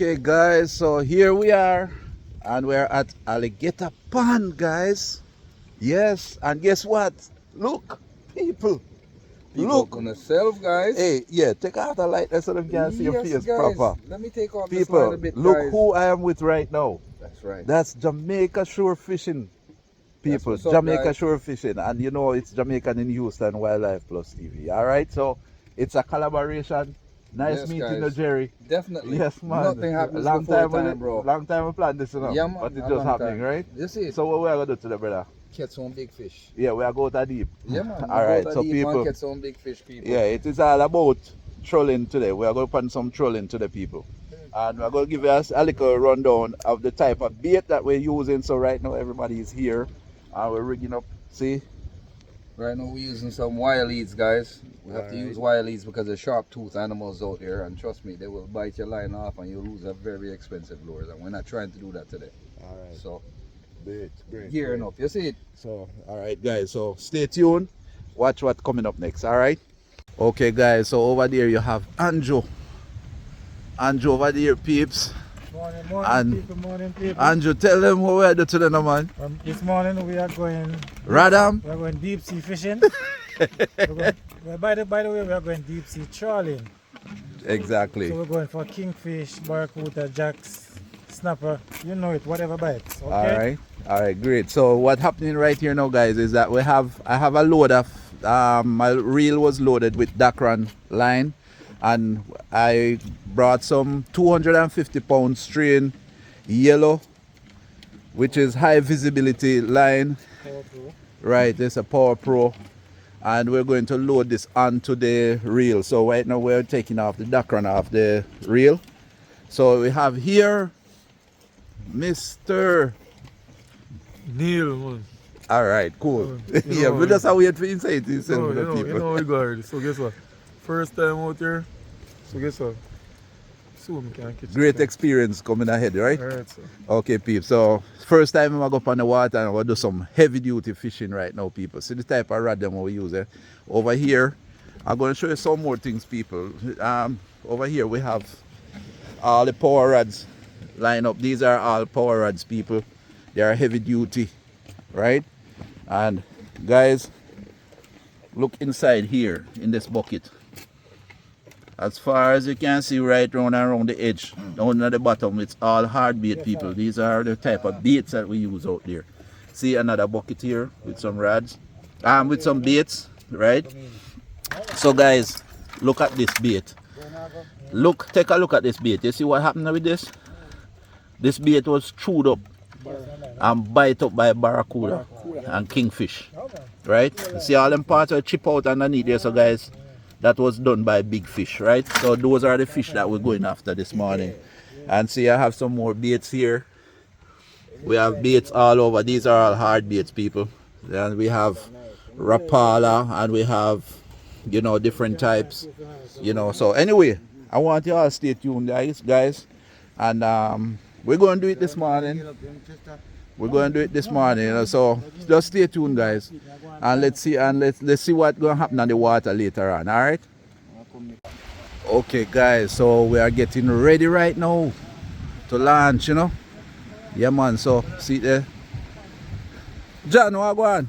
Okay guys, so here we are and we're at Alligator Pond, guys. Yes, and guess what? Look, people. Look on yourself, guys. Hey, yeah, take out the light so them can see your face guys. proper. Let me take off this light People, a bit, look guys. who I am with right now. That's right. That's Jamaica shore fishing. People, what's up, Jamaica guys. shore fishing, and you know it's Jamaican in Houston Wildlife Plus TV. All right, so it's a collaboration. Nice Yes, meeting you, guys. Jerry. Definitely. Yes, man. Nothing happens long before time, time, bro. Long time we planned this, you know. Yeah, man. But it's A just long happening, time. right? You see it. So what we are gonna do today, brother? Catch some big fish. Yeah, we are going to deep. Yeah, man. All right, so people. Catch some big fish, people. Yeah, it is all about trolling today. We are going to put some trolling to the people. And we're going to give us a little rundown of the type of bait that we're using. So right now everybody is here and we're rigging up. See? Right now we're using some wire leads, guys. We have to Alright. use wire leads because there's sharp tooth animals out there, and trust me, they will bite your line off and you'll lose a very expensive lures, and we're not trying to do that today. All right. So Great. gearing up, you see it. So, all right, guys. So stay tuned. Watch what's coming up next. All right. Okay, guys. So over there you have Anjo. Anjo over there, peeps. Morning, people. Anjo, tell them what we're doing today, no, man. This morning we are going. Radam. We are going deep sea fishing. By the way, we are going deep sea trawling. Exactly. So we're going for kingfish, barracuda, jacks, snapper. You know it, whatever bites. Okay. All right, great. So what's happening right here now, guys, is that I have a load of my reel was loaded with Dakron line, and I brought some 250-pound strain yellow, which is high visibility line. Right, it's a Power Pro, and we're going to load this onto the reel. So right now we're taking off the Dakron off the reel. So we have here Mr. Neil, man. All right, cool. You Yeah, know, we just have to wait for insight to send for the you people. know we got it. So guess what? First time out here. So guess what? Soon we can catch Great it. experience coming ahead, right? Alright, so. Okay, people. So first time I'm gonna go up on the water and we'll do some heavy duty fishing right now, people. See the type of rod them we use. Over here, I'm gonna show you some more things, people. Over here we have all the power rods lined up. These are all power rods, people. They are heavy duty, right? And guys, look inside here in this bucket. As far as you can see right around the edge, down at the bottom, it's all hard bait, people. These are the type of baits that we use out there. See another bucket here with some rods, with some baits, right? So guys, look at this bait. Take a look at this bait. You see what happened with this? This bait was chewed up and bite up by barracuda and kingfish, right? See all them parts are chip out underneath there. So guys, that was done by big fish, right? So those are the fish that we're going after this morning. And see, I have some more baits here. We have baits all over. These are all hard baits, people. And we have rapala and we have, you know, different types, you know. So anyway, I want you all to stay tuned, guys. And we're going to do it this morning. We're going to do it this morning, you know. So just stay tuned, guys. And let's see what's going to happen on the water later on, all right? Okay, guys, so we are getting ready right now to launch, you know. Yeah, man, so see there. John, what go on?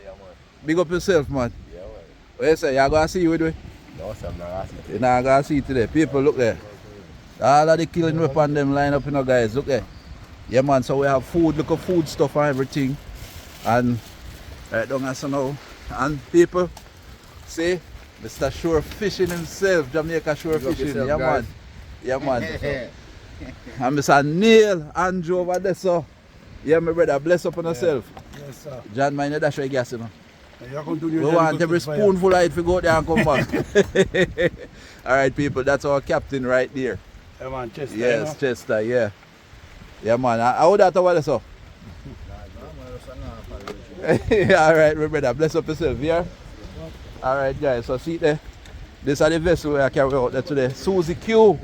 Yeah, man. Big up yourself, man. Yeah, man. What you say? You going to see you with me? No, sir, I'm not asking. You're not going to see it today. People, look there. All of the killing weapon them line up, you know, guys. Look there. Yeah, man, so we have food, look at food stuff and everything. And right down there, so now. And people, see, Mr. Shore Fishing himself, Jamaica Shore Fishing. yourself, Yeah, guys. man. Yeah, man. And Mr. Neil Anjo over there, so. Yeah, my brother, bless up on yourself. Yes, sir. John, mind you dash your gas, you know. We We want every spoonful of it to go there and come back. All right, people, that's our captain right there. Yeah, man, Chester. Yes, Chester, yeah. Yeah, man. How that over there, so? All right, my brother, bless up yourself, yeah? All right, guys, so see there. This is the vessel we are carrying out there today. Susie Q.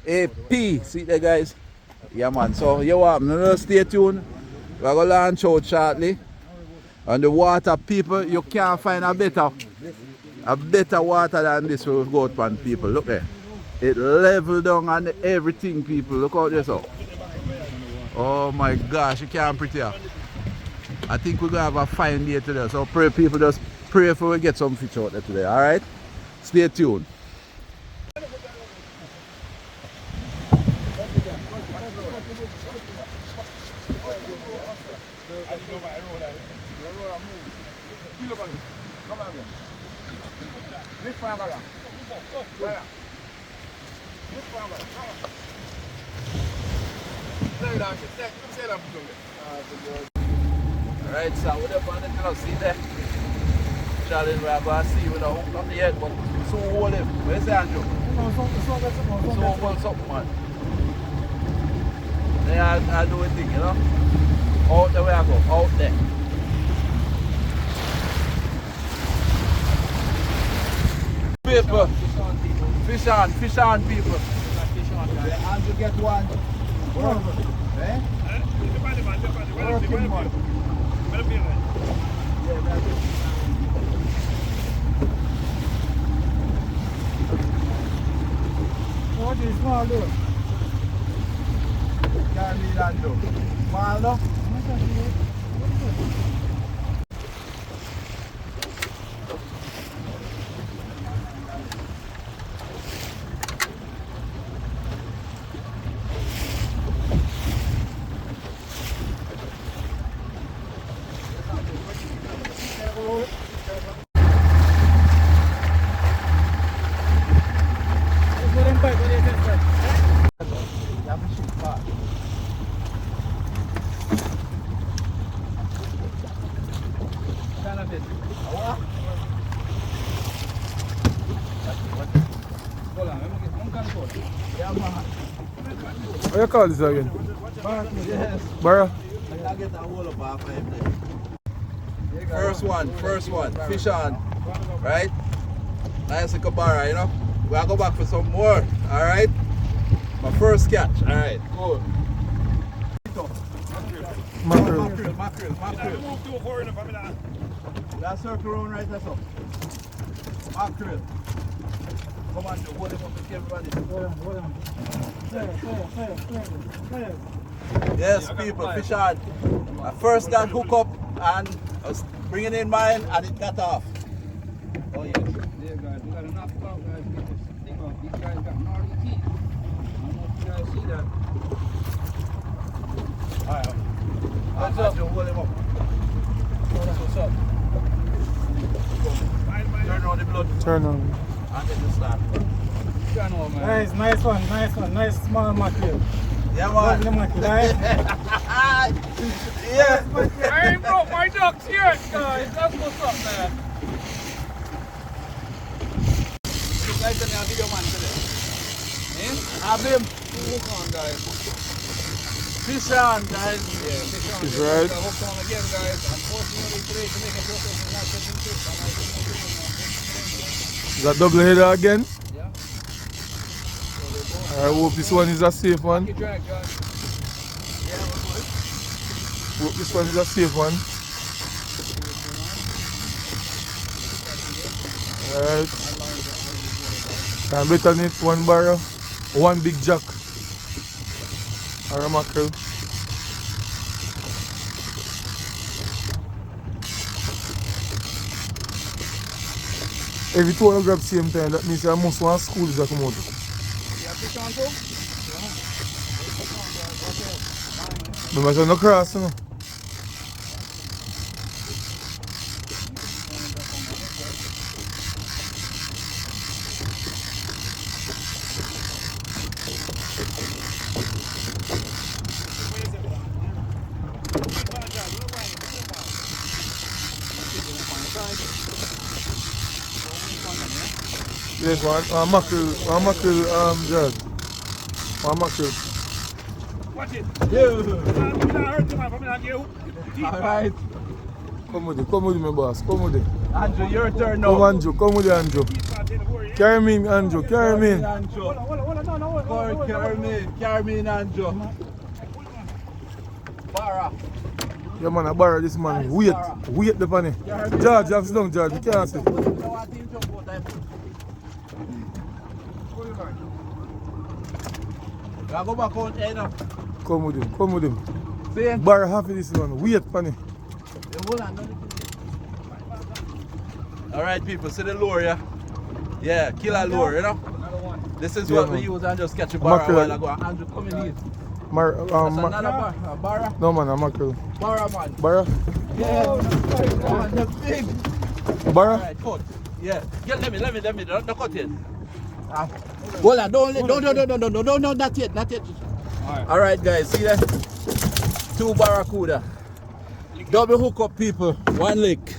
AP. See there, guys? Yeah, man. So, you want stay tuned. We're going to launch out shortly. And the water, people, you can't find a better water than this will go upon, people. Look there. It leveled down on everything, people. Look out there, so. Oh my gosh, you can't pretty up. I think we're gonna have a fine day today. So pray, people, just pray for we get some fish out there today. Alright? Stay tuned. Alright, so whatever I need to see there. Challenge we are going to see with a hook on the head, but so hold him. Where's the Andrew? So hold something, man. Then I do a thing, you know? Out there where I go, out there. People, fish on people. Yeah, Andrew get one. Eh? Working one. What is small though? Can't be that though. Small no? What you call this again? Yes. Barra? I get a whole of half of them. First one. Fish on. Right? Nice like a barra, you know? We gotta go back for some more. Alright? My first catch. Alright, good. Mackerel. Mackerel. That circle around right there, so. Mackerel. Come on, hold him up to everybody. Hold on. Fire. Yes, people, fish on. I first got hook up and I was bringing in mine and it got off. Oh, yes. There, guys, we gotta knock it out, guys. Get this thing off. These guys got gnarly teeth. I don't know if you guys see that. Alright. What's up? Hold him up. What's up? Turn on the blood. Turn on. And get the start. Turn on, man. Nice one. Nice small mackerel. Yeah, Lovely man. mackerel, right? Yeah. I ain't broke my ducks yet, guys. That's what's up, man. You guys are now video man today. Eh? Have him. Hook on, guys. Fish on, guys. Yeah, fish on. He's right. Hook on again, guys. Unfortunately, today Jamaica process is not catching fish. Is that double header again? Yeah. I hope this one is a safe one. Lucky drag, guys. Hope this one is a safe one. Alright. Can bet on it, one barrel, one big jack. Or a mackerel. Every two I grab same time, that means I must want school is a come out. You have fish on too? But I no cross, you know. Yes, one mackerel, judge. One mackerel. Watch it. Alright. Come with me, boss. Come with it. Andrew, your turn Come, now. Andrew. Come with it, Andrew. Carry me in, Andrew. Carry me in. Andrew. Carry me in, Andrew. Barra. Yeah, man, I borrow this man. Wait the money. George, I'm sit down, George. You can't see. I go back out there now. Come with him, come with him. See? Bar half of this one. Wait, Panny. Hold on. Alright people, see the lure, yeah? Yeah, killer lure, you know? This is what we use and just catch a bar a while ago. Andrew, come in here. That's another bar. A barra? No man, a mackerel. Barra, man. Barra? Yeah. Oh, the big. Barra? Alright, cut. Yeah. Get, let me. Don't cut it. Hold on, don't, not yet. Alright guys, see that? 2 barracuda. Double hook up people, 1 lick.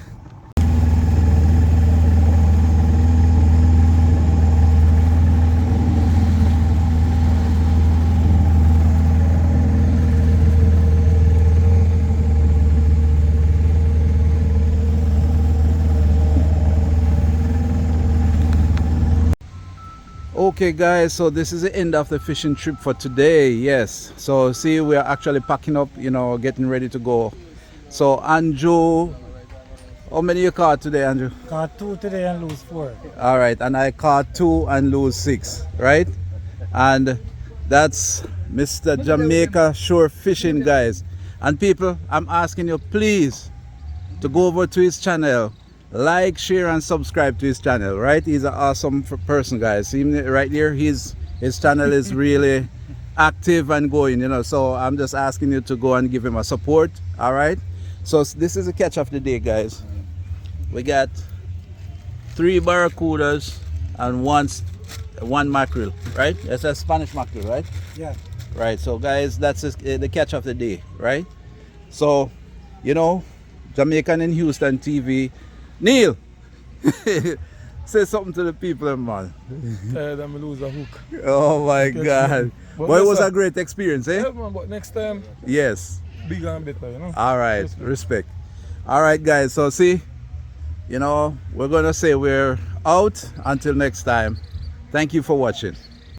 Okay guys, so this is the end of the fishing trip for today. Yes, so see, we are actually packing up, you know, getting ready to go. So Andrew, how many you caught today, Andrew? Caught 2 today and lose 4. All right, and I caught 2 and lose 6, right? And that's Mr. Jamaica Shore Fishing, guys. And people, I'm asking you please to go over to his channel, like, share and subscribe to his channel, right? He's an awesome person, guys. See him right there? His channel is really active and going, you know, so I'm just asking you to go and give him a support. All right, so this is the catch of the day, guys. We got 3 barracudas and one mackerel, right? That's a Spanish mackerel, right? Yeah. Right, so guys, that's the catch of the day, right? So, you know, Jamaican in Houston TV. Neil, say something to the people, man. I'm lose a hook. Oh my God. But it was a great experience, eh? Yeah, man, but next time, Yes. bigger and better, you know. All right, respect. All right, guys, so see, you know, we're going to say we're out until next time. Thank you for watching.